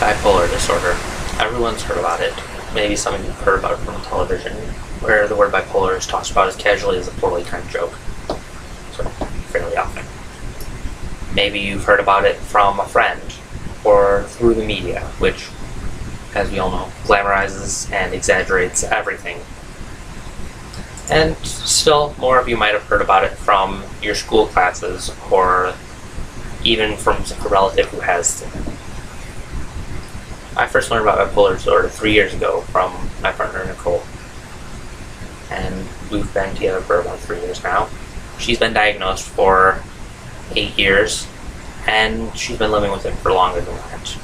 Bipolar disorder. Everyone's heard about it. Maybe some of you have heard about it from television, where the word bipolar is tossed about as casually as a poorly timed joke. So, fairly often. Maybe you've heard about it from a friend, or through the media, which, as we all know, glamorizes and exaggerates everything. And still, more of you might have heard about it from your school classes, or even from a relative who has it. I first learned about bipolar disorder 3 years ago from my partner Nicole, and we've been together for about 3 years now. She's been diagnosed for 8 years, and she's been living with it for longer than that.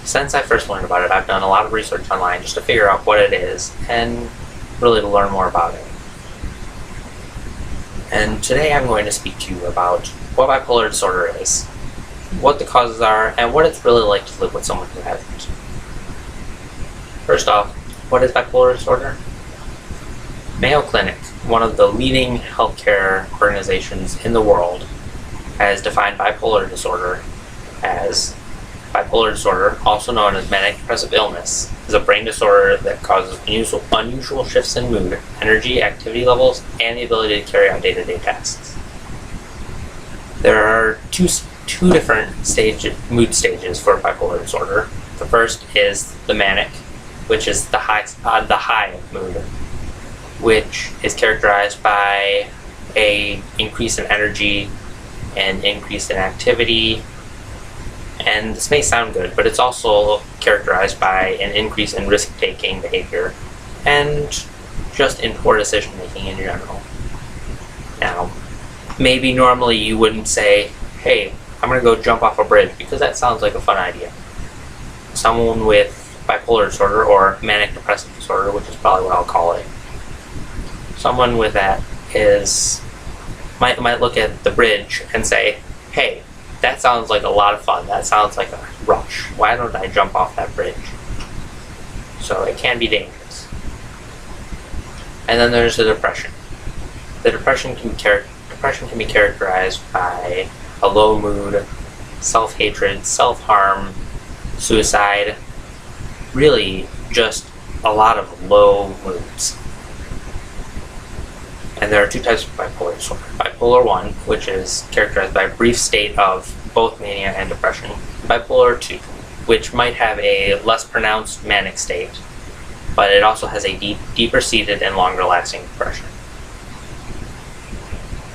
Since I first learned about it, I've done a lot of research online just to figure out what it is, and really to learn more about it. And today I'm going to speak to you about what bipolar disorder is, what the causes are, and what it's really like to live with someone who has it. First off, what is bipolar disorder? Mayo Clinic, one of the leading healthcare organizations in the world, has defined bipolar disorder as bipolar disorder, also known as manic depressive illness, is a brain disorder that causes unusual shifts in mood, energy, activity levels, and the ability to carry out day-to-day tasks. There are two different mood stages for bipolar disorder. The first is the manic, which is the high mood, which is characterized by an increase in energy, an increase in activity, and this may sound good, but it's also characterized by an increase in risk-taking behavior and just in poor decision-making in general. Now, maybe normally you wouldn't say, hey, I'm going to go jump off a bridge, because that sounds like a fun idea. Someone with bipolar disorder, or manic depressive disorder, which is probably what I'll call it, someone with that might look at the bridge and say, hey, that sounds like a lot of fun, that sounds like a rush, why don't I jump off that bridge? So it can be dangerous. And then there's the depression. The depression can be characterized by a low mood, self-hatred, self-harm, suicide, really just a lot of low moods. And there are two types of bipolar disorder. Bipolar 1, which is characterized by a brief state of both mania and depression. Bipolar 2, which might have a less pronounced manic state, but it also has a deeper-seated and longer-lasting depression.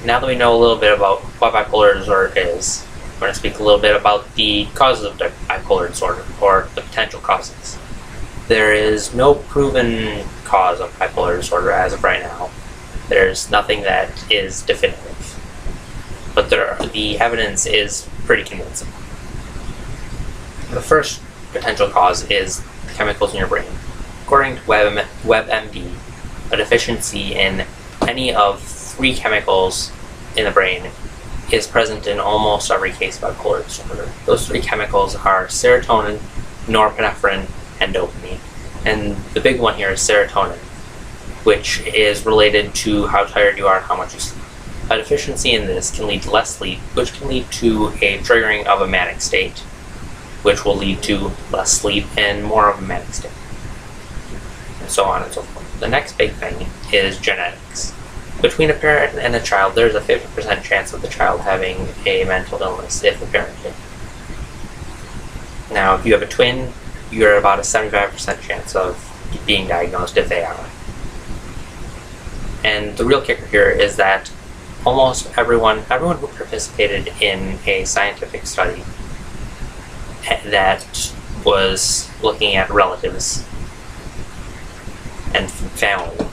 Now that we know a little bit about what bipolar disorder is, we're going to speak a little bit about the causes of bipolar disorder, or the potential causes. There is no proven cause of bipolar disorder as of right now. There's nothing that is definitive, but the evidence is pretty convincing. The first potential cause is the chemicals in your brain. According to WebMD, a deficiency in any of 3 chemicals in the brain is present in almost every case of bipolar disorder. Those 3 chemicals are serotonin, norepinephrine, and dopamine. And the big one here is serotonin, which is related to how tired you are and how much you sleep. A deficiency in this can lead to less sleep, which can lead to a triggering of a manic state, which will lead to less sleep and more of a manic state, and so on and so forth. The next big thing is genetics. Between a parent and a child, there's a 50% chance of the child having a mental illness if the parent did. Now, if you have a twin, you're at about a 75% chance of being diagnosed if they are. And the real kicker here is that almost everyone who participated in a scientific study that was looking at relatives and family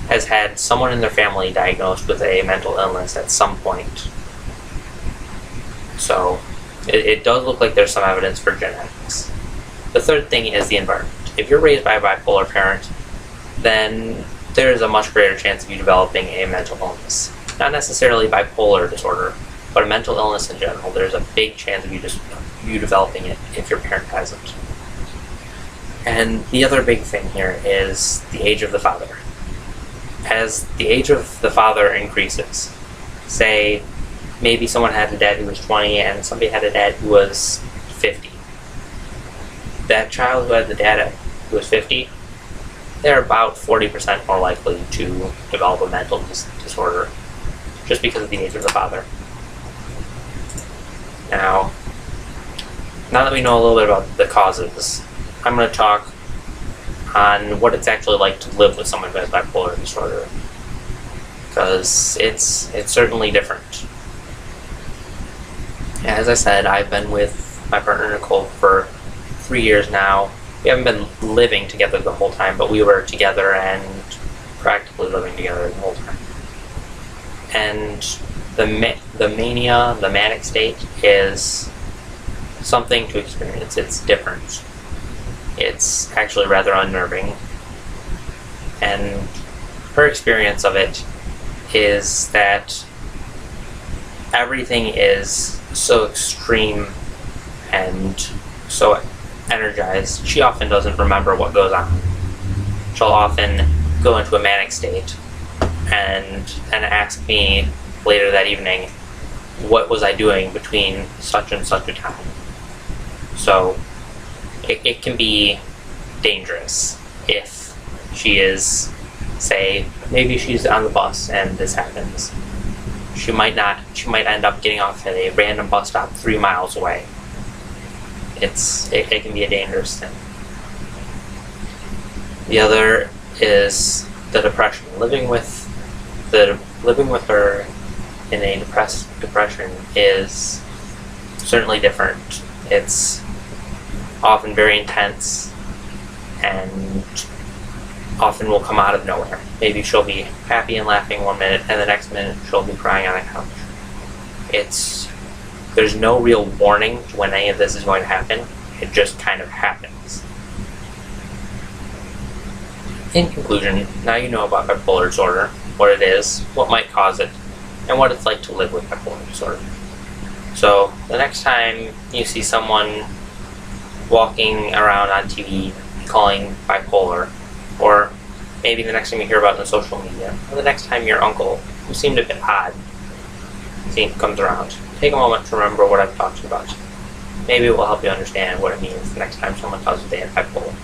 has had someone in their family diagnosed with a mental illness at some point. So it does look like there's some evidence for genetics. The third thing is the environment. If you're raised by a bipolar parent, then there is a much greater chance of you developing a mental illness. Not necessarily bipolar disorder, but a mental illness in general. There's a big chance of you developing it if your parent hasn't. And the other big thing here is the age of the father. As the age of the father increases, say maybe someone had a dad who was 20 and somebody had a dad who was 50. That child who had the dad who was 50, they're about 40% more likely to develop a mental disorder just because of the age of the father. Now that we know a little bit about the causes, I'm going to talk on what it's actually like to live with someone who has bipolar disorder, because it's certainly different. As I said, I've been with my partner Nicole for 3 years now. We haven't been living together the whole time, but we were together and practically living together the whole time. And the mania, the manic state, is something to experience. It's different. It's actually rather unnerving. And her experience of it is that everything is so extreme and so energized, she often doesn't remember what goes on. She'll often go into a manic state and ask me later that evening, what was I doing between such and such a time? So it can be dangerous if she is, say, maybe she's on the bus and this happens. She might end up getting off at a random bus stop 3 miles away. It can be a dangerous thing. The other is the depression. Living with her in a depression is certainly different. It's often very intense and often will come out of nowhere. Maybe she'll be happy and laughing 1 minute, and the next minute she'll be crying on a couch. There's no real warning to when any of this is going to happen. It just kind of happens. In conclusion, now you know about bipolar disorder, what it is, what might cause it, and what it's like to live with bipolar disorder. So, the next time you see someone walking around on TV calling bipolar, or maybe the next time you hear about it on social media, or the next time your uncle, who seemed a bit odd, comes around, take a moment to remember what I've talked about. Maybe it will help you understand what it means the next time someone tells you they have bipolar.